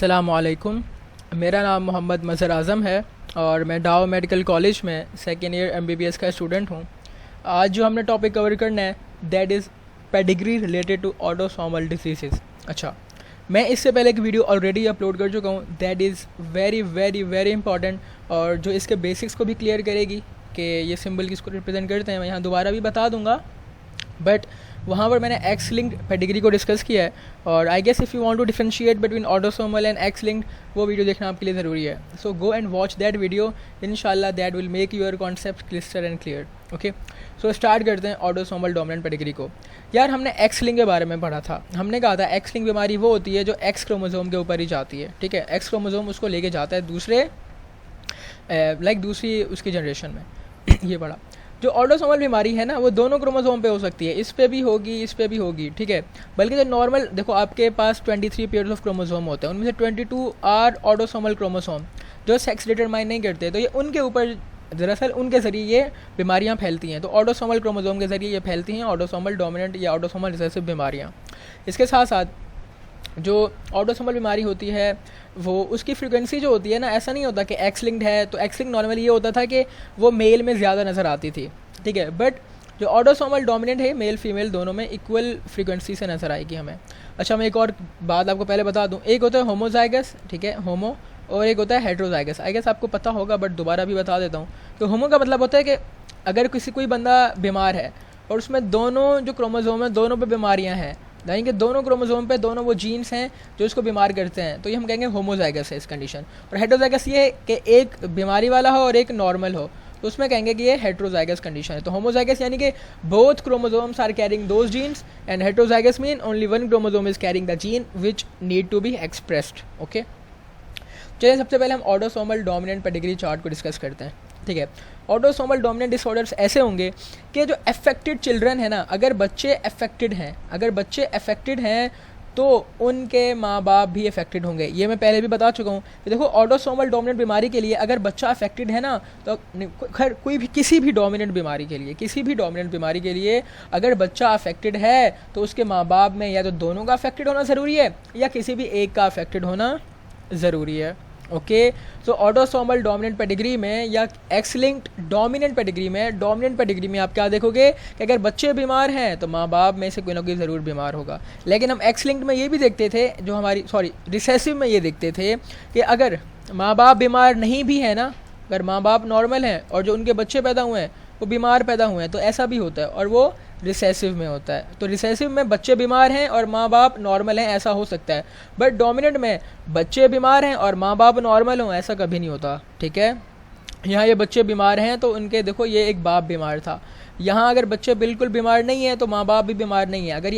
अस्सलामुअलैकुम। मेरा नाम मोहम्मद मज़हर आज़म है और मैं डाव मेडिकल कॉलेज में सेकेंड ईयर MBBS का स्टूडेंट हूँ। आज जो हमने टॉपिक कवर करना है that is pedigree related to autosomal disease. अच्छा, मैं इससे पहले एक वीडियो ऑलरेडी अपलोड कर चुका हूँ that is very very very important और जो इसके बेसिक्स को भी क्लियर करेगी कि ये सिंबल किसको रिप्रेजेंट करते हैं। मैं यहाँ दोबारा भी बता दूँगा, बट वहाँ पर मैंने एक्स लिंक्ड पेडिग्री को डिस्कस किया है और I guess if you want to differentiate between autosomal and X linked, वो वीडियो देखना आपके लिए ज़रूरी है। So go and watch that video, इंशाल्लाह that will make your concept crystal and clear. Okay, so start करते हैं ऑटोसोमल डोमिनेंट पेडिग्री को। यार, हमने एक्स लिंक के बारे में पढ़ा था। हमने कहा था एक्स लिंक बीमारी वो होती है जो एक्स क्रोमोसोम के ऊपर ही जाती है। ठीक है, एक्स क्रोमोसोम उसको लेके जाता है दूसरे दूसरी उसकी जनरेशन में। ये पढ़ा। जो ऑटोसोमल बीमारी है ना, वो दोनों क्रोमोसोम पे हो सकती है, इस पे भी होगी, इस पे भी होगी। ठीक है, बल्कि जो नॉर्मल देखो, आपके पास 23 पेयर्स ऑफ क्रोमोसोम होते हैं, उनमें से 22 आर ऑटोसोमल क्रोमोसोम जो सेक्स डिटरमाइन नहीं करते, तो ये उनके ऊपर दरअसल उनके ज़रिए ये बीमारियां फैलती हैं। तो ऑटोसोमल क्रोमोसोम के ज़रिए ये फैलती हैं ऑटोसोमल डोमिनेंट या ऑटोसोमल रिसेसिव बीमारियाँ। इसके साथ साथ जो ऑटोसोमल बीमारी होती है वो उसकी फ्रीक्वेंसी जो होती है ना, ऐसा नहीं होता कि एक्स लिंक्ड है तो एक्स लिंक नॉर्मली ये होता था कि वो मेल में ज़्यादा नज़र आती थी। ठीक है, बट जो ऑटोसोमल डोमिनेंट है मेल फीमेल दोनों में इक्वल फ्रीक्वेंसी से नज़र आएगी हमें। अच्छा, मैं एक और बात आपको पहले बता दूं, एक होता है होमोजाइगस, ठीक है, होमो, और एक होता है हेट्रोजाइगस। आई गेस आपको पता होगा बट दोबारा भी बता देता हूँ। तो होमो का मतलब होता है कि अगर कोई बंदा बीमार है और उसमें दोनों जो क्रोमोसोम है दोनों पे बीमारियाँ हैं, यानी कि दोनों क्रोमोसोम पे दोनों वो जीन्स हैं जो इसको बीमार करते हैं, तो ये हम कहेंगे होमोजाइगस है इस कंडीशन। और हेट्रोजाइगस ये है कि एक बीमारी वाला हो और एक नॉर्मल हो, तो उसमें कहेंगे कि ये हेट्रोजाइगस कंडीशन है। तो होमोजाइगस यानी कि both chromosomes are carrying those genes and heterozygous mean only one chromosome is carrying the gene which need to be expressed. Okay, चलिए सबसे पहले हम ऑटोसोमल डोमिनेंट पेडिग्री चार्ट को डिस्कस करते हैं। ठीक है, ऑटोसोमल डोमिनेंट डिसऑर्डर्स ऐसे होंगे कि जो अफेक्टेड चिल्ड्रन है ना, अगर बच्चे अफेक्टेड हैं तो उनके माँ बाप भी अफेक्टेड होंगे। ये मैं पहले भी बता चुका हूँ कि देखो, ऑटोसोमल डोमिनेंट बीमारी के लिए अगर बच्चा अफेक्टेड है ना, तो किसी भी डोमिनेंट बीमारी के लिए अगर बच्चा अफेक्टेड है तो उसके माँ बाप में या तो दोनों का अफेक्टेड होना ज़रूरी है या किसी भी एक का अफेक्टेड होना ज़रूरी है। ओके, सो ऑटोसोमल डोमिनेंट पेडिग्री में या एक्स लिंक्ड डोमिनेंट पेडिग्री में आप क्या देखोगे कि अगर बच्चे बीमार हैं तो माँ बाप में से कोई ना कोई ज़रूर बीमार होगा। लेकिन हम एक्स लिंक्ड में ये भी देखते थे, रिसेसिव में ये देखते थे कि अगर माँ बाप बीमार नहीं भी है ना, अगर माँ बाप नॉर्मल हैं और जो उनके बच्चे पैदा हुए हैं वो बीमार पैदा हुए हैं, तो ऐसा भी होता है और वो रिसेसिव में होता है। तो रिसेसिव में बच्चे बीमार हैं और माँ बाप नॉर्मल हैं, ऐसा हो सकता है, बट डोमिनेंट में बच्चे बीमार हैं और माँ बाप नॉर्मल हों, ऐसा कभी नहीं होता। ठीक है, यहाँ ये बच्चे बीमार हैं तो उनके देखो ये एक बाप बीमार था। यहाँ अगर बच्चे बिल्कुल बीमार नहीं है तो माँ बाप भी बीमार नहीं है। अगर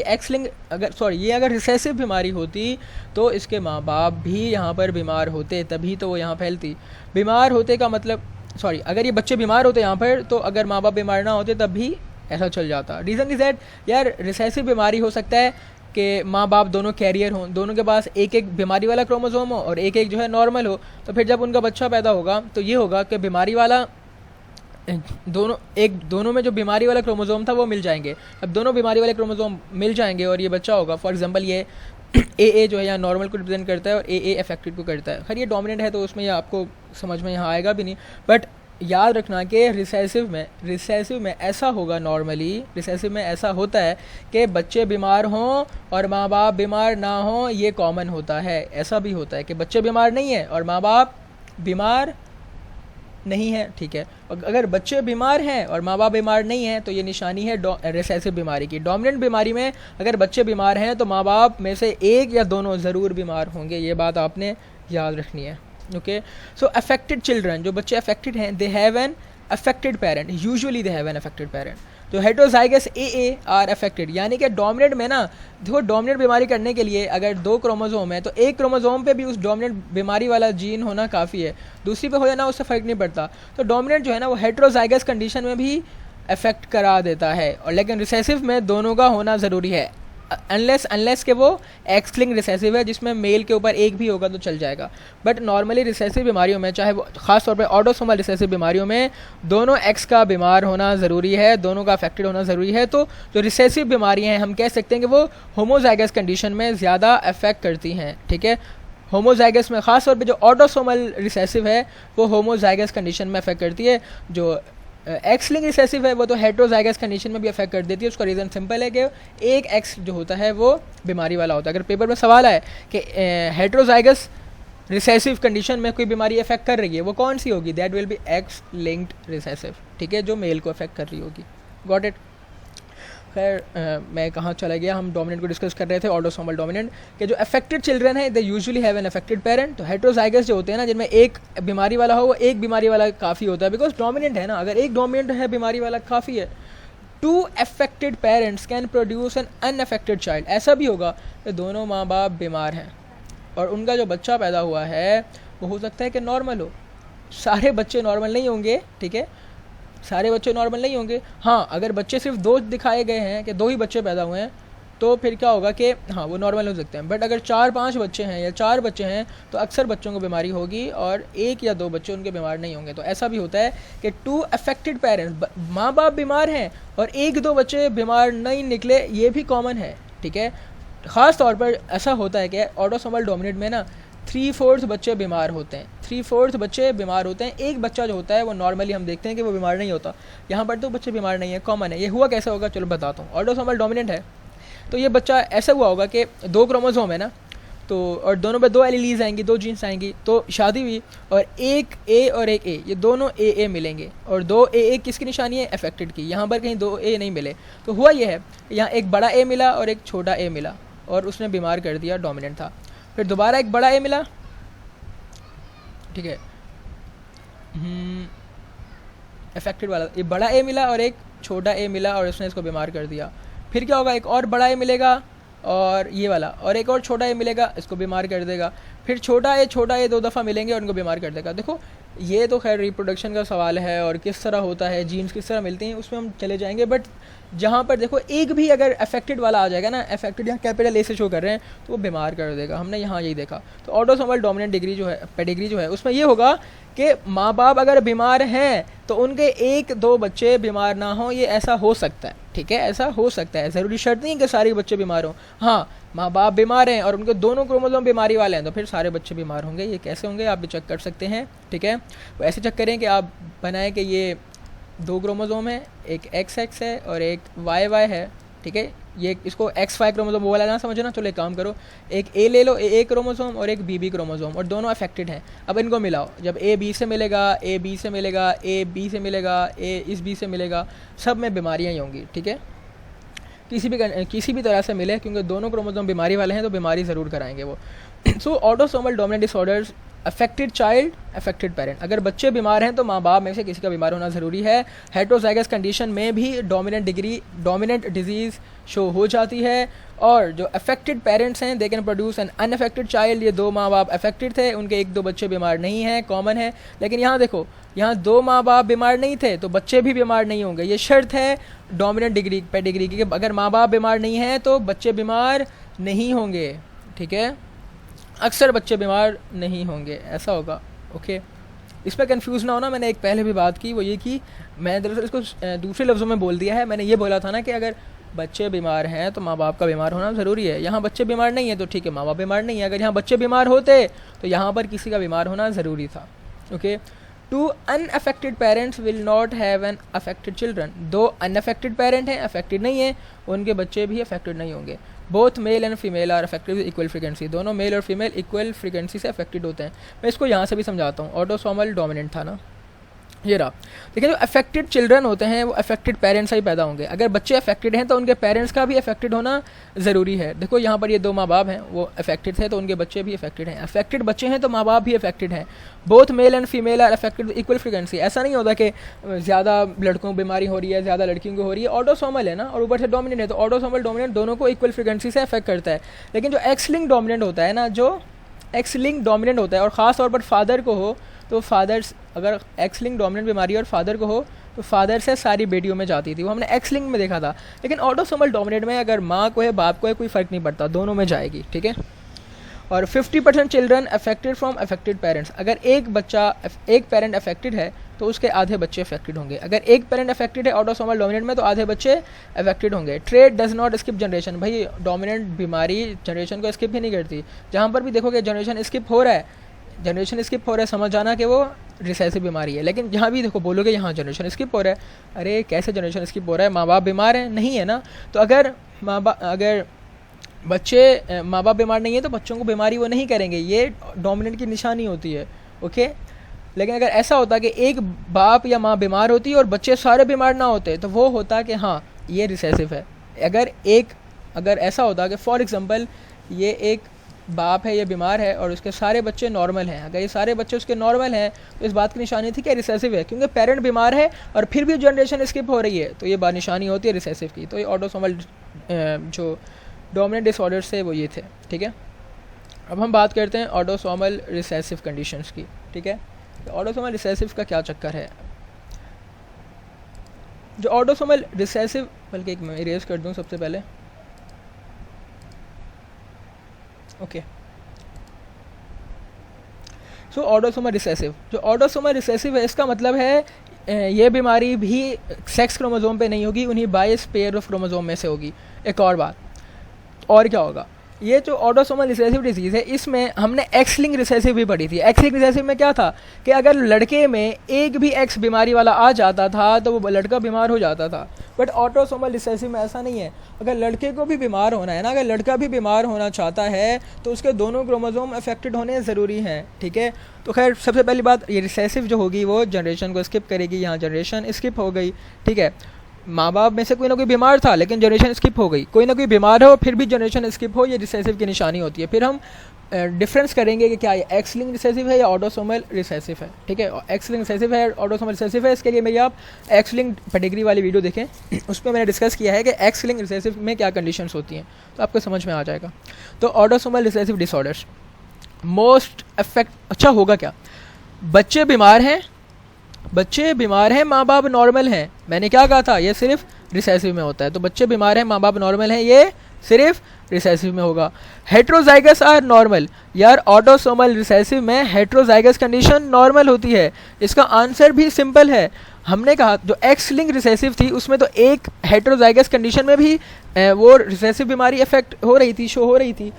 ये अगर रिसेसिव बीमारी होती तो इसके माँ बाप भी यहाँ पर बीमार होते, तभी तो वो यहाँ फैलती। बीमार होते का मतलब अगर ये बच्चे बीमार होते यहाँ पर, तो अगर माँ बाप बीमार ना होते तब भी ऐसा चल जाता। रीज़न इज़ दैट यार, रिसेसिव बीमारी हो सकता है कि माँ बाप दोनों कैरियर हों, दोनों के पास एक एक बीमारी वाला क्रोमोसोम हो और एक एक जो है नॉर्मल हो। तो फिर जब उनका बच्चा पैदा होगा तो ये होगा कि बीमारी वाला दोनों में जो बीमारी वाला क्रोमोसोम था वो मिल जाएंगे। अब दोनों बीमारी वाले क्रोमोसोम मिल जाएंगे और ये बच्चा होगा। फॉर एग्जांपल ये AA जो है यहाँ नॉर्मल को रिप्रेजेंट करता है और AA अफेक्टेड को करता है। खैर ये डोमिनेंट है तो उसमें ये आपको समझ में यहाँ आएगा भी नहीं, बट याद रखना कि रिसेसिव में ऐसा होगा, नॉर्मली रिसेसिव में ऐसा होता है कि बच्चे बीमार हों और माँ बाप बीमार ना हों, ये कॉमन होता है। ऐसा भी होता है कि बच्चे बीमार नहीं है और माँ बाप बीमार नहीं है। ठीक है, अगर बच्चे बीमार हैं और माँ बाप बीमार नहीं है तो ये निशानी है रिसेसिव बीमारी की। डोमिनेंट बीमारी में अगर बच्चे बीमार हैं तो माँ बाप में से एक या दोनों ज़रूर बीमार होंगे, ये बात आपने याद रखनी है। ओके, सो अफेक्टेड चिल्ड्रन, जो बच्चे अफेक्टेड हैं, they have an affected parent, usually they have an affected parent. तो हेट्रोजाइगस AA आर अफेक्टेड, यानी कि डोमिनेंट में ना, देखो डोमिनेंट बीमारी करने के लिए अगर दो क्रोमोसोम है तो एक क्रोमोसोम पे भी उस डोमिनेंट बीमारी वाला जीन होना काफ़ी है, दूसरी पे हो जाना उससे फ़र्क नहीं पड़ता। तो डोमिनेंट जो है ना वो हेट्रोजाइगस कंडीशन में भी अफेक्ट करा देता है, और लेकिन रिसेसिव में दोनों का होना ज़रूरी है, अनलेस के वो एक्स लिंक रिसेसिव है जिसमें मेल के ऊपर एक भी होगा तो चल जाएगा। बट नॉर्मली रिसेसिव बीमारियों में, चाहे वो खास तौर पे ऑटोसोमल रिसेसिव बीमारियों में, दोनों एक्स का बीमार होना ज़रूरी है, दोनों का अफेक्टेड होना ज़रूरी है। तो जो रिसेसिव बीमारियाँ हैं हम कह सकते हैं कि वो होमोजाइगस कंडीशन में ज़्यादा अफेक्ट करती हैं। ठीक है, होमोजाइगस में, ख़ास तौर पे जो ऑटोसोमल रिसेसिव है वो होमोजाइगस कंडीशन में अफेक्ट करती है, जो एक्स लिंक रिसेसिव है वो तो हेट्रोजाइगस कंडीशन में भी अफेक्ट कर देती है। उसका रीज़न सिंपल है कि एक एक्स जो होता है वो बीमारी वाला होता है। अगर पेपर में सवाल आए कि हेट्रोजाइगस रिसेसिव कंडीशन में कोई बीमारी अफेक्ट कर रही है, वो कौन सी होगी, that will be x linked recessive, ठीक है, जो मेल को अफेक्ट कर रही होगी। Got it. खैर मैं कहाँ चला गया, हम डोमिनेंट को डिस्कस कर रहे थे, ऑटोसोमल डोमिनेंट के जो अफेक्टेड चिल्ड्रन है they usually have an affected parent. तो हेट्रोजाइगस जो होते हैं ना, जिनमें एक बीमारी वाला हो, वो एक बीमारी वाला काफ़ी होता है, बिकॉज डोमिनेंट है ना, अगर एक डोमिनेंट है बीमारी वाला काफ़ी है। 2 affected parents can produce an unaffected child. ऐसा भी होगा कि दोनों माँ बाप बीमार हैं और उनका जो बच्चा पैदा हुआ है वो हो सकता है कि नॉर्मल हो। सारे बच्चे नॉर्मल नहीं होंगे, ठीक है, सारे बच्चे नॉर्मल नहीं होंगे। हाँ, अगर बच्चे सिर्फ 2 दिखाए गए हैं कि 2 ही बच्चे पैदा हुए हैं, तो फिर क्या होगा कि हाँ वो नॉर्मल हो सकते हैं। बट अगर 4-5 बच्चे हैं या 4 बच्चे हैं तो अक्सर बच्चों को बीमारी होगी और 1 या 2 बच्चे उनके बीमार नहीं होंगे। तो ऐसा भी होता है कि 2 अफेक्टेड पेरेंट्स, माँ बाप बीमार हैं और 1-2 बच्चे बीमार नहीं निकले, ये भी कॉमन है, ठीक है। ख़ास तौर पर ऐसा होता है कि ऑटोसोमल डोमिनेंट में ना 3/4 बच्चे बीमार होते हैं, 3/4 बच्चे बीमार होते हैं। एक बच्चा जो होता है वो नॉर्मली हम देखते हैं कि वो बीमार नहीं होता। यहाँ पर तो बच्चे बीमार नहीं है, कॉमन है। ये हुआ कैसे होगा, चलो बताता हूँ। ऑटोसोमल डोमिनेंट है तो ये बच्चा ऐसा हुआ होगा कि 2 क्रोमोसोम है ना, तो और दोनों पे 2 एलीलीज आएंगी, 2 जीन्स आएंगी, तो शादी हुई और एक ए और एक ए, ये दोनों ए मिलेंगे और 2 ए किसकी निशानी है, अफेक्टेड की। यहाँ पर कहीं 2 ए नहीं मिले, तो हुआ ये है यहाँ एक बड़ा ए मिला और एक छोटा ए मिला और उसने बीमार कर दिया, डोमिनेंट था। फिर दोबारा एक बड़ा ए मिला, ठीक है, अफेक्टेड वाला, ये बड़ा ए मिला और एक छोटा ए मिला और उसने इसको बीमार कर दिया। फिर क्या होगा, एक और बड़ा ए मिलेगा और ये वाला, और एक और छोटा ए मिलेगा, इसको बीमार कर देगा। फिर छोटा ए 2 दफ़ा मिलेंगे और उनको बीमार कर देगा। देखो ये तो खैर रिप्रोडक्शन का सवाल है और किस तरह होता है, जीन्स किस तरह मिलती हैं, उसमें हम चले जाएंगे। बट जहाँ पर देखो एक भी अगर अफेक्टेड वाला आ जाएगा ना, अफेक्टेड यहाँ कैपिटल ए से शो कर रहे हैं, तो वो बीमार कर देगा। हमने यहाँ यही देखा। तो ऑटोसोमल डोमिनेंट डिग्री जो है, पेडिग्री जो है, उसमें ये होगा कि माँ बाप अगर बीमार हैं तो उनके 1-2 बच्चे बीमार ना हों, ये ऐसा हो सकता है, ठीक है, ऐसा हो सकता है। ज़रूरी शर्त नहीं है कि सारे बच्चे बीमार हों। हाँ, माँ बाप बीमार हैं और उनके दोनों क्रोमोसोम बीमारी वाले हैं तो फिर सारे बच्चे बीमार होंगे। ये कैसे होंगे आप भी चेक कर सकते हैं, ठीक है। वो ऐसे चेक करें कि आप बनाएं कि ये 2 क्रोमोसोम है, एक XX है और एक YY है, ठीक है। ये इसको XY क्रोमोसोम वो वाला ना समझो ना, चलो एक काम करो, एक A ले लो, A क्रोमोसोम और एक BB क्रोमोसोम, और दोनों अफेक्टेड हैं। अब इनको मिलाओ, जब A B से मिलेगा, A B से मिलेगा, A B से मिलेगा, A इस B से मिलेगा, सब में बीमारियाँ ही होंगी, ठीक है। किसी भी तरह से मिले, क्योंकि दोनों क्रोमोसोम बीमारी वाले हैं तो बीमारी ज़रूर कराएंगे वो। So autosomal dominant disorders, affected child, affected parent. अगर बच्चे बीमार हैं तो माँ बाप में से किसी का बीमार होना ज़रूरी है। हेट्रोजाइगस कंडीशन में भी डोमिनेंट डिजीज़ शो हो जाती है। और जो अफेक्टेड पेरेंट्स हैं they can produce an unaffected child. ये 2 माँ बाप अफेक्टेड थे, उनके 1-2 बच्चे बीमार नहीं हैं, कॉमन है। लेकिन यहाँ देखो, यहाँ 2 माँ बाप बीमार नहीं थे तो बच्चे भी बीमार नहीं होंगे। ये शर्त है डोमिनेंट डिग्री पेडिग्री की, अगर माँ बाप बीमार नहीं हैं तो बच्चे बीमार नहीं होंगे, ठीक है। अक्सर बच्चे बीमार नहीं होंगे, ऐसा होगा, ओके। इस पर कन्फ्यूज़ ना होना, मैंने एक पहले भी बात की, वो ये कि मैं दरअसल इसको दूसरे लफ्ज़ों में बोल दिया है। मैंने ये बोला था ना कि अगर बच्चे बीमार हैं तो माँ बाप का बीमार होना ज़रूरी है। यहाँ बच्चे बीमार नहीं है तो ठीक है, माँ बाप बीमार नहीं है। अगर यहाँ बच्चे बीमार होते तो यहाँ पर किसी का बीमार होना ज़रूरी था, okay. 2 unaffected parents will not have an affected children. 2 unaffected parent हैं, अफेक्टेड नहीं है, उनके बच्चे भी अफेक्टेड नहीं होंगे। Both male and female are affected with equal frequency. दोनों मेल और फीमेल इक्वल फ्रीक्वेंसी से अफेक्टेड होते हैं। मैं इसको यहाँ से भी समझाता हूँ। ऑटोसोमल डोमिनेंट था ना, ये रहा। देखिए जो अफेक्टेड चिल्ड्रन होते हैं वो अफेक्टेड पेरेंट्स से ही पैदा होंगे। अगर बच्चे अफेक्टेड हैं तो उनके पेरेंट्स का भी अफेक्टेड होना ज़रूरी है। देखो यहाँ पर ये 2 माँ बाप हैं, वो अफेक्टेड थे तो उनके बच्चे भी अफेक्टेड हैं। अफेक्टेड बच्चे हैं तो माँ बाप भी अफेक्टेड हैं। Both male and female are affected with equal frequency. ऐसा नहीं होता कि ज़्यादा लड़कों को बीमारी हो रही है, ज़्यादा लड़कियों को हो रही है। ऑटोसोमल है ना, और ऊपर से डोमिनेंट है, तो ऑटोसोमल डोमिनेंट दोनों को इक्वल फ्रीक्वेंसी से अफेक्ट करता है। लेकिन जो एक्स लिंक डोमिनेंट होता है ना, जो एक्स लिंक डोमिनेंट होता है और ख़ास तौर पर फादर को हो तो फादर्स, अगर एक्स लिंक डोमिनेंट बीमारी और फादर को हो तो फादर से सारी बेटियों में जाती थी, वो हमने एक्स लिंक में देखा था। लेकिन ऑटोसोमल डोमिनेंट में अगर माँ को है बाप को है कोई फ़र्क नहीं पड़ता, दोनों में जाएगी, ठीक है। और 50% children affected from affected parents. अगर एक पेरेंट अफेक्टेड है तो उसके आधे बच्चे अफेक्टेड होंगे। अगर एक पेरेंट अफेक्टेड है ऑटोसोमल डोमिनेंट में तो आधे बच्चे अफेक्टेड होंगे। Trait does not skip generation, भाई डोमिनेंट बीमारी जनरेशन को स्किप ही नहीं करती। जहाँ पर भी देखोगे जनरेशन स्किप हो रहा है, समझ जाना कि वो रिसेसिव बीमारी है। लेकिन जहाँ भी देखो बोलोगे यहाँ जनरेशन स्किप हो रहा है, अरे कैसे जनरेशन स्किप हो रहा है, माँ बाप बीमार हैं, नहीं है ना। तो अगर माँ बाप बीमार नहीं है तो बच्चों को बीमारी वो नहीं करेंगे, ये डोमिनेंट की निशानी होती है, ओके। लेकिन अगर ऐसा होता कि एक बाप या माँ बीमार होती और बच्चे सारे बीमार ना होते तो वो होता कि हाँ ये रिसेसिव है। अगर ऐसा होता कि फॉर एग्जांपल ये एक बाप है, ये बीमार है और उसके सारे बच्चे नॉर्मल हैं, अगर ये सारे बच्चे उसके नॉर्मल हैं तो इस बात की निशानी थी कि रिसेसिव है, क्योंकि पेरेंट बीमार है और फिर भी जनरेशन स्किप हो रही है, तो ये बात निशानी होती है रिसेसिव की। तो ये ऑटोसोमल जो डोमिनेंट डिसऑर्डर्स थे वो ये थे, ठीक है। अब हम बात करते हैं ऑटोसोमल रिसेसिव कंडीशंस की, ठीक है। ऑटोसोमल रिसेसिव का क्या चक्कर है। जो ऑटोसोमल रिसेसिव, बल्कि एक मैं इरेज कर दूं सबसे पहले, ओके। सो ऑटोसोमल रिसेसिव, जो ऑटोसोमल रिसेसिव है इसका मतलब है ये बीमारी भी सेक्स क्रोमोसोम पे नहीं होगी, उन्हीं 22 पेयर ऑफ क्रोमोसोम में से होगी। एक और बात, और क्या होगा, ये जो ऑटोसोमल रिसेसिव डिजीज़ है इसमें हमने एक्स लिंक रिसेसिव भी पढ़ी थी। एक्स लिंक रिसेसिव में क्या था कि अगर लड़के में एक भी एक्स बीमारी वाला आ जाता था तो वो लड़का बीमार हो जाता था। बट ऑटोसोमल रिसेसिव में ऐसा नहीं है, अगर लड़के को भी बीमार होना है ना, अगर लड़का भी बीमार होना चाहता है तो उसके दोनों क्रोमोसोम अफेक्टेड होने ज़रूरी हैं, ठीक है। तो खैर सबसे पहली बात, ये रिसेसिव जो होगी वो जनरेशन को स्किप करेगी, यहाँ जनरेशन स्किप हो गई, ठीक है। माँ बाप में से कोई ना कोई बीमार था लेकिन जनरेशन स्किप हो गई, कोई ना कोई बीमार हो फिर भी जनरेशन स्किप हो, ये रिसेसिव की निशानी होती है। फिर हम डिफरेंस करेंगे कि क्या ये एक्स लिंक रिसेसिव है या ऑटोसोमल रिसेसिव है, ठीक है। एक्स लिंक रिसेसिव है, ऑटोसोमल रिसेसिव है, इसके लिए मेरी आप एक्स लिंक पेडिग्री वाली वीडियो देखें, उसमें मैंने डिस्कस किया है कि एक्स लिंक रिसेसिव में क्या कंडीशंस होती हैं, तो आपको समझ में आ जाएगा। तो autosomal recessive disorders most affect, अच्छा होगा क्या, बच्चे बीमार हैं, माँ बाप नॉर्मल हैं, मैंने क्या कहा था ये सिर्फ रिसेसिव में होता है। तो बच्चे बीमार हैं, माँ बाप नॉर्मल हैं, ये सिर्फ रिसेसिव में होगा। हेट्रोजाइगस आर नॉर्मल, यार ऑटोसोमल रिसेसिव में हेट्रोजाइगस कंडीशन नॉर्मल होती है। इसका आंसर भी सिंपल है, हमने कहा जो एक्स लिंक रिसेसिव थी उसमें तो एक हेट्रोजाइगस कंडीशन में भी वो रिसेसिव बीमारी इफेक्ट हो रही थी, शो हो रही थी,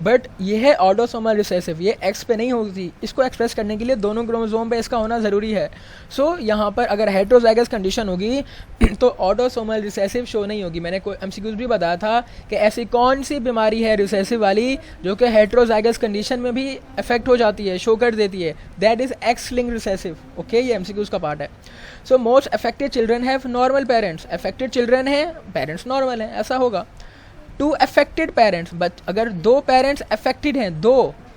बट ये है ऑटोसोमल रिसेसिव, ये एक्स पे नहीं होती। इसको एक्सप्रेस करने के लिए दोनों क्रोमोसोम पे इसका होना ज़रूरी है। सो यहाँ पर अगर हेट्रोजाइगस कंडीशन होगी तो ऑटोसोमल रिसेसिव शो नहीं होगी। मैंने कोई एमसीक्यूज भी बताया था कि ऐसी कौन सी बीमारी है रिसेसिव वाली जो कि हेट्रोजाइगस कंडीशन में भी अफेक्ट हो जाती है, शो कर देती है, that is X linked recessive, okay. ये एमसीक्यूज का पार्ट है। So most affected children have normal parents, affected children है, पेरेंट्स नॉर्मल हैं, ऐसा होगा। टू अफेक्टेड पेरेंट्स, बट अगर दो पेरेंट्स अफेक्टेड हैं,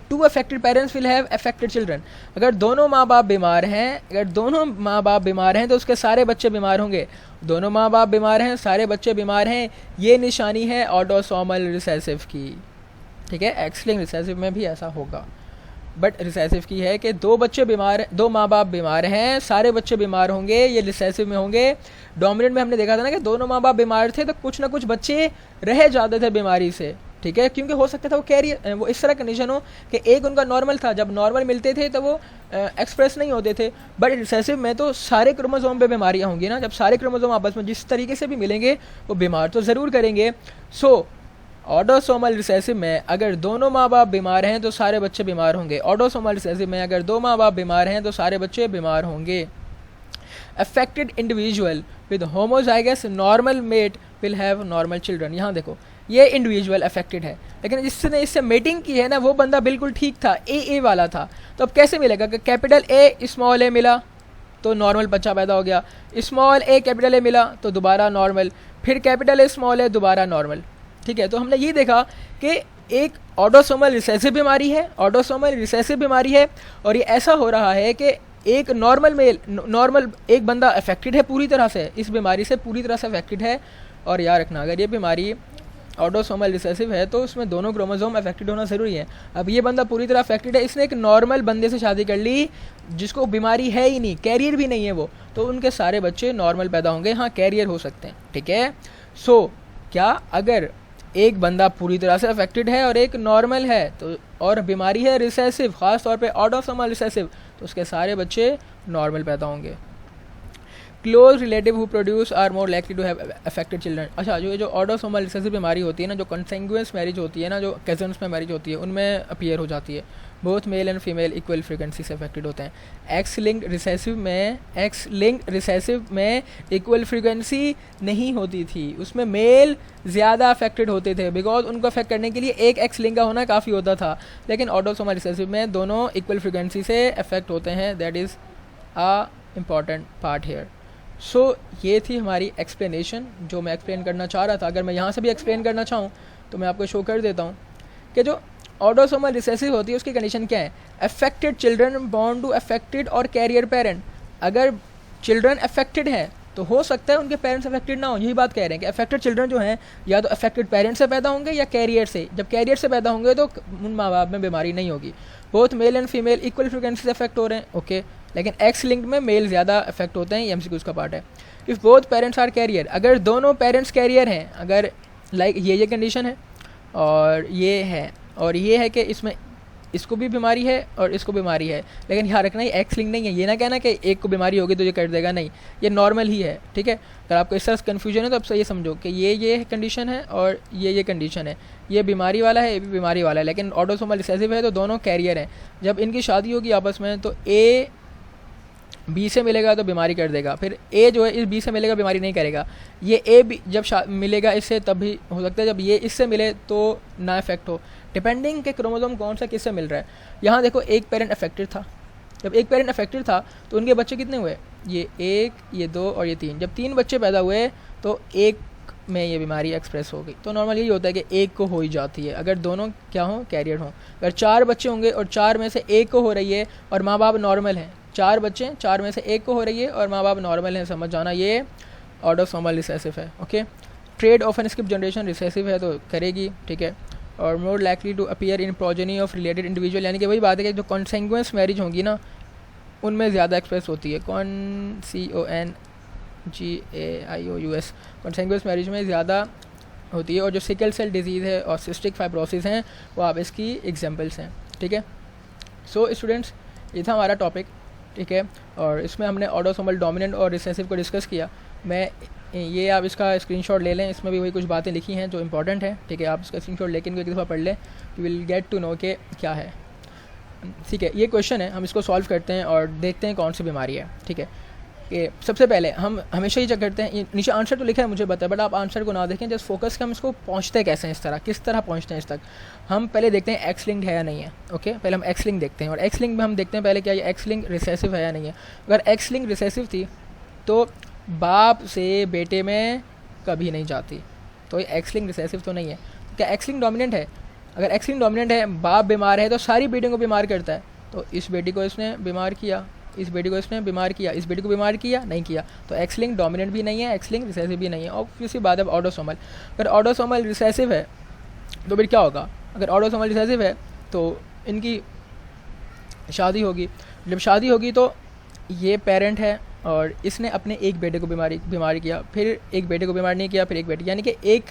two affected parents will have affected children, अगर दोनों माँ बाप बीमार हैं तो उसके सारे बच्चे बीमार होंगे। दोनों माँ बाप बीमार हैं, सारे बच्चे बीमार हैं, ये निशानी है ऑटोसोमल रिसेसिव की, ठीक है। एक्स लिंक रिसेसिव में भी ऐसा होगा, बट रिसेसिव की है कि दो माँ बाप बीमार हैं, सारे बच्चे बीमार होंगे, ये रिसेसिव में होंगे। डोमिनेंट में हमने देखा था ना कि दोनों माँ बाप बीमार थे तो कुछ ना कुछ बच्चे रह जाते थे बीमारी से, ठीक है, क्योंकि हो सकता था वो कैरियर, वो इस तरह कंडीशन हो कि एक उनका नॉर्मल था, जब नॉर्मल मिलते थे तो वो एक्सप्रेस नहीं होते थे। बट रिसेसिव में तो सारे क्रोमोसोम पे बीमारियाँ होंगी ना, जब सारे क्रोमोसोम आपस में जिस तरीके से भी मिलेंगे वो बीमार तो ज़रूर करेंगे। सो ऑटोसोमल रिसेसिव में अगर दोनों माँ बाप बीमार हैं तो सारे बच्चे बीमार होंगे। ऑटोसोमल रिसेसिव में अगर दो माँ बाप बीमार हैं तो सारे बच्चे बीमार होंगे। Affected individual with homozygous normal mate will have normal children, यहाँ देखो ये इंडिविजुअल अफेक्टेड है, लेकिन जिसने इससे मेटिंग की है ना वो बंदा बिल्कुल ठीक था, ए वाला था, तो अब कैसे मिलेगा कि कैपिटल ए स्मॉल ए मिला तो नॉर्मल बच्चा पैदा हो गया, स्मॉल ए कैपिटल ए मिला तो दोबारा नॉर्मल, फिर कैपिटल ए स्मॉल ए दोबारा नॉर्मल, ठीक है। तो हमने ये देखा कि एक ऑटोसोमल रिसेसिव बीमारी है और ये ऐसा हो रहा है कि एक नॉर्मल एक बंदा अफेक्टेड है पूरी तरह से, इस बीमारी से पूरी तरह से अफेक्टेड है। और याद रखना अगर ये बीमारी ऑटोसोमल रिसेसिव है तो उसमें दोनों क्रोमोसोम अफेक्टेड होना ज़रूरी है। अब ये बंदा पूरी तरह अफेक्टेड है, इसने एक नॉर्मल बंदे से शादी कर ली जिसको बीमारी है ही नहीं, कैरियर भी नहीं है वो, तो उनके सारे बच्चे नॉर्मल पैदा होंगे, हाँ कैरियर हो सकते हैं, ठीक है। सो क्या अगर एक बंदा पूरी तरह से अफेक्टेड है और एक नॉर्मल है, तो और बीमारी है रिसेसिव, ख़ास तौर पे ऑटोसोमल रिसेसिव, तो उसके सारे बच्चे नॉर्मल पैदा होंगे। Close relative who produce are more likely to have affected children. अच्छा, जो ऑटोसोमल रिसेसिव बीमारी होती है ना, जो कंसेंगुइनस मैरिज होती है ना, जो कजन्स में मैरिज होती है, उनमें अपीयर हो जाती है। Both male and female equal frequency से अफेक्टेड होते हैं। एक्स लिंक्ड रिसेसिव में इक्वल फ्रीक्वेंसी नहीं होती थी, उसमें मेल ज़्यादा अफेक्टेड होते थे, बिकॉज उनको अफेक्ट करने के लिए एक एक्स लिंक का होना काफ़ी होता था। लेकिन ऑटोसोमल रिसेसिव में दोनों इक्वल फ्रीक्वेंसी से अफेक्ट होते हैं। That is a important part here. So ये थी हमारी एक्सप्लेनेशन जो मैं एक्सप्लेन करना चाह रहा था। अगर मैं यहाँ से भी एक्सप्लेन करना चाहूँ तो मैं आपको शो कर देता हूँ कि जो ऑटोसोमल रिसेसिव होती है उसकी कंडीशन क्या है। Affected children born to affected और कैरियर पेरेंट। अगर चिल्ड्रन अफेक्टेड हैं तो हो सकता है उनके पेरेंट्स अफेक्टेड ना हो। यही बात कह रहे हैं कि अफेक्टेड चिल्ड्रन जो हैं या तो अफेक्टेड पेरेंट्स से पैदा होंगे या कैरियर से। जब कैरियर से पैदा होंगे तो उन माँ बाप में बीमारी नहीं होगी। Both male and female equal frequency से अफेक्ट हो रहे हैं, ओके। लेकिन एक्स लिंक्ड में मेल ज़्यादा अफेक्ट होते हैं, ये एमसीक्यू का पार्ट है। If both parents are carrier, अगर दोनों पेरेंट्स कैरियर हैं, अगर लाइक ये कंडीशन है और ये है और ये है कि इसमें इसको भी बीमारी है और इसको बीमारी है, लेकिन ध्यान रखना ये एक्स लिंक नहीं है। ये ना कहना कि एक को बीमारी होगी तो ये कर देगा, नहीं, ये नॉर्मल ही है, ठीक है। अगर आपको इस तरह से कन्फ्यूजन है तो अब ये समझो कि ये कंडीशन है और ये कंडीशन है, ये बीमारी वाला है, ये भी बीमारी वाला है, लेकिन ऑटोसोमल रिसेसिव है तो दोनों कैरियर हैं। जब इनकी शादी होगी आपस में तो ए बी से मिलेगा तो बीमारी कर देगा, फिर ए जो है इस बी से मिलेगा बीमारी नहीं करेगा। ये ए बी जब मिलेगा इससे तब भी हो सकता है जब ये इससे मिले तो ना इफेक्ट हो, डिपेंडिंग के क्रोमोसोम कौन सा किससे मिल रहा है। यहाँ देखो एक पेरेंट अफेक्टेड था, जब एक पेरेंट अफेक्टेड था तो उनके बच्चे कितने हुए, ये 1, ये 2 और ये 3। जब 3 बच्चे पैदा हुए तो एक में ये बीमारी एक्सप्रेस हो गई। तो नॉर्मल यही होता है कि एक को हो ही जाती है अगर दोनों क्या हों, कैरियर हों। अगर 4 बच्चे होंगे और 4 में से एक को हो रही है और माँ बाप नॉर्मल हैं, 4 बच्चे 4 में से एक को हो रही है और माँ बाप नॉर्मल हैं, समझ जाना ये ऑटोसोमल रिसेसिव है, okay. Trait of an skip generation recessive है तो करेगी, ठीक है। और more likely to appear in progeny of related individual, यानी कि वही बात है कि जो कॉन्सेंगुइनस मैरिज होंगी ना उनमें ज़्यादा एक्सप्रेस होती है। CONGAIOUS कॉन्सेंगुइनस मैरिज में ज़्यादा होती है। और जो सिकल सेल डिजीज़ है और सिस्टिक फाइब्रोसिस हैं वो आप इसकी एग्जांपल्स हैं, ठीक है। सो स्टूडेंट्स, ये था हमारा टॉपिक, ठीक है। और इसमें हमने ऑटोसोमल डोमिनेंट और रिसेसिव को डिस्कस किया। मैं ये आप इसका स्क्रीनशॉट ले लें, इसमें भी वही कुछ बातें लिखी हैं जो इंपॉर्टेंट है, ठीक है। आप इसका स्क्रीनशॉट लेके इनको एक दफ़ा पढ़ लें, you will get to know के क्या है, ठीक है। ये क्वेश्चन है, हम इसको सॉल्व करते हैं और देखते हैं कौन सी बीमारी है, ठीक है। कि सबसे पहले हम हमेशा ही चेक करते हैं, नीचे आंसर तो लिखा है मुझे पता है, बट आप आंसर को ना देखें, जस्ट फोकस कि हम इसको पहुंचते कैसे हैं, इस तरह किस तरह पहुंचते हैं इस तक। हम पहले देखते हैं एक्स लिंक्ड है या नहीं है, ओके। पहले हम एक्स लिंक देखते हैं और एक्स लिंक में हम देखते हैं पहले क्या ये एक्स लिंक रिसेसिव है या नहीं है। अगर एक्स लिंक रिसेसिव थी तो बाप से बेटे में कभी नहीं जाती, तो ये एक्स लिंक रिसेसिव तो नहीं है। क्या एक्स लिंक डोमिनेंट है? अगर एक्स लिंक डोमिनेंट है, बाप बीमार है तो सारी बेटियों को बीमार करता है, तो इस बेटी को इसने बीमार किया, इस बेटी को इसने बीमार किया, इस बेटी को बीमार किया, नहीं किया, तो एक्स लिंक डोमिनेंट भी नहीं है, एक्स लिंक रिसेसिव भी नहीं है। और किसी बात है ऑटोसोमल, अगर ऑटोसोमल रिसेसिव है तो फिर क्या होगा? अगर ऑटोसोमल रिसेसिव है तो इनकी शादी होगी, जब शादी होगी तो ये पेरेंट है और इसने अपने एक बेटे को बीमार किया, फिर एक बेटे को बीमार नहीं किया, फिर एक बेटी, यानी कि एक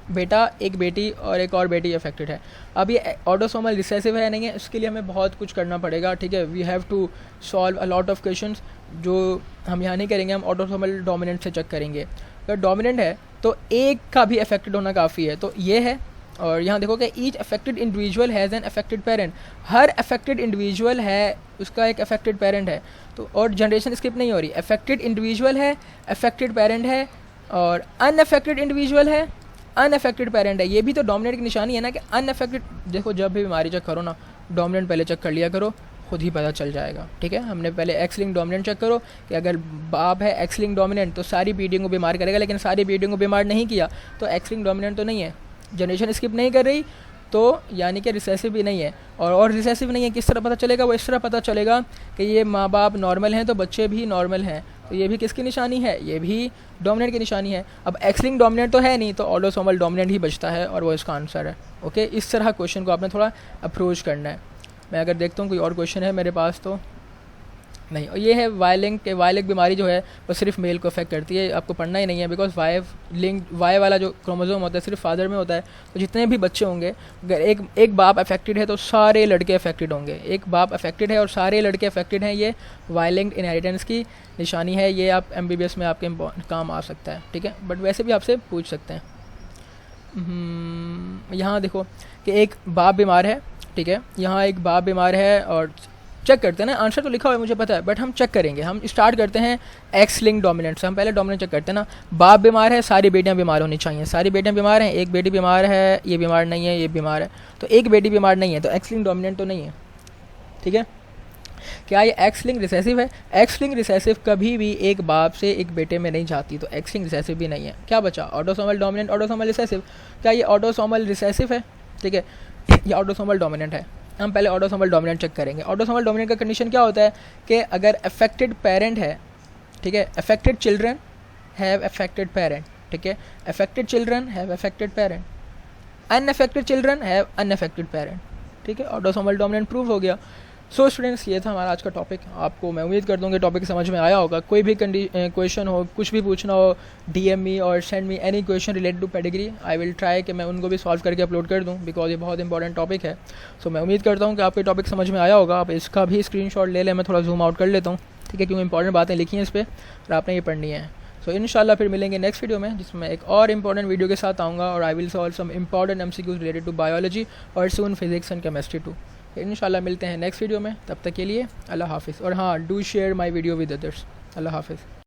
बेटा, एक बेटी और एक और बेटी अफेक्टेड है। अब ये ऑटोसोमल रिसेसिव है नहीं है, इसके लिए हमें बहुत कुछ करना पड़ेगा, ठीक है। We have to solve a lot of questions जो हम यहाँ नहीं करेंगे, हम ऑटोसोमल डोमिनेंट से चेक करेंगे। अगर डोमिनेंट है तो एक का भी अफेक्टेड होना काफ़ी है, तो ये है। और यहाँ देखो कि each affected individual has an affected parent, her affected individual है उसका एक अफेक्टेड पेरेंट है, तो और जनरेशन स्किप नहीं हो रही। अफेक्टेड इंडिविजुअल है, अफेक्टेड पेरेंट है, और अनअफेक्टेड इंडिविजुअल है, अनअफेक्टेड पेरेंट है। ये भी तो डोमिनेंट की निशानी है ना कि अनअफेक्टेड। देखो जब भी बीमारी चेक करो ना, डोमिनेंट पहले चेक कर लिया करो, खुद ही पता चल जाएगा, ठीक है। हमने पहले एक्स लिंक डोमिनेंट चेक करो कि अगर बाप है एक्स लिंक डोमिनेंट तो सारी बेटियों को बीमार करेगा, लेकिन सारी बेटियों को बीमार नहीं किया तो एक्स लिंक डोमिनेंट तो नहीं है। जनरेशन स्किप नहीं कर रही तो यानी कि रिसेसिव भी नहीं है। और रिसेसिव नहीं है किस तरह पता चलेगा? वो इस तरह पता चलेगा कि ये माँ बाप नॉर्मल हैं तो बच्चे भी नॉर्मल हैं, तो ये भी किसकी निशानी है? ये भी डोमिनेंट की निशानी है। अब एक्स लिंक डोमिनेंट तो है नहीं, तो ऑटोसोमल डोमिनेंट ही बचता है और वो इसका आंसर है, ओके। इस तरह क्वेश्चन को आपने थोड़ा अप्रोच करना है। मैं अगर देखता हूँ कोई और क्वेश्चन है मेरे पास तो नहीं। और ये है वाई लिंक, वाई लिंक बीमारी जो है वो सिर्फ मेल को अफेक्ट करती है, आपको पढ़ना ही नहीं है, बिकॉज वाई वाला जो क्रोमोसोम होता है सिर्फ फादर में होता है। तो जितने भी बच्चे होंगे, अगर एक बाप अफेक्टेड है तो सारे लड़के अफेक्टेड होंगे। एक बाप अफेक्टेड है और सारे लड़के अफेक्टेड हैं, ये वाई लिंक्ड इनहेरिटेंस की निशानी है। ये आप MBBS में आपके काम आ सकता है, ठीक है। बट वैसे भी आपसे पूछ सकते हैं। यहाँ देखो कि एक बाप बीमार है, ठीक है, यहाँ एक बाप बीमार है और चेक करते हैं ना, आंसर तो लिखा हुआ है मुझे पता है, बट हम चेक करेंगे। हम स्टार्ट करते हैं एक्स लिंक डोमिनेंट से। हम पहले डोमिनेंट चेक करते हैं ना। बाप बीमार है, सारी बेटियां बीमार होनी चाहिए, सारी बेटियां बीमार हैं, एक बेटी बीमार है, ये बीमार नहीं है, ये बीमार है, तो एक बेटी बीमार नहीं है, तो एक्स लिंक डोमिनेंट तो नहीं है, ठीक है। क्या ये एक्स लिंक रिसेसिव है? एक्स लिंक रिसेसिव कभी भी एक बाप से एक बेटे में नहीं जाती, तो एक्स लिंक रिसेसिव भी नहीं है। क्या बचा? Autosomal dominant, autosomal recessive. क्या ये ऑटोसोमल रिसेसिव है? ठीक है, ये ऑटोसोमल डोमिनेंट है। हम पहले ऑटोसोमल डोमिनेंट चेक करेंगे। ऑटोसोमल डोमिनेंट का कंडीशन क्या होता है कि अगर अफेक्टेड पेरेंट है, ठीक है, affected children have affected parent, ठीक है, affected children have affected parent, unaffected children have unaffected parent, ठीक है। ऑटोसोमल डोमिनेंट प्रूव हो गया। सो स्टूडेंट्स, ये था हमारा आज का टॉपिक। आपको मैं उम्मीद करता हूँ कि टॉपिक समझ में आया होगा। कोई भी क्वेश्चन हो, कुछ भी पूछना हो, DM मी और send me any question related to pedigree. I will try कि मैं उनको भी सॉल्व करके अपलोड कर दूँ, बिकॉज ये बहुत इंपॉर्टेंट टॉपिक है। सो मैं उम्मीद करता हूँ कि आपको टॉपिक समझ में आया होगा। आप इसका भी स्क्रीनशॉट ले लें, मैं थोड़ा जूम आउट कर लेता हूँ, ठीक है, क्योंकि इंपॉर्टेंट बातें लिखी हैं इस पर और आपने ये पढ़नी है। सो इंशाल्लाह फिर मिलेंगे नेक्स्ट वीडियो में, जिसमें एक और इंपॉर्टेंट वीडियो के साथ आऊँगा और I will solve some important MCQs related to biology और soon physics and chemistry too. इंशाल्लाह मिलते हैं नेक्स्ट वीडियो में, तब तक के लिए अल्लाह हाफिज़। और हाँ, do share my video with others. अल्लाह हाफिज़।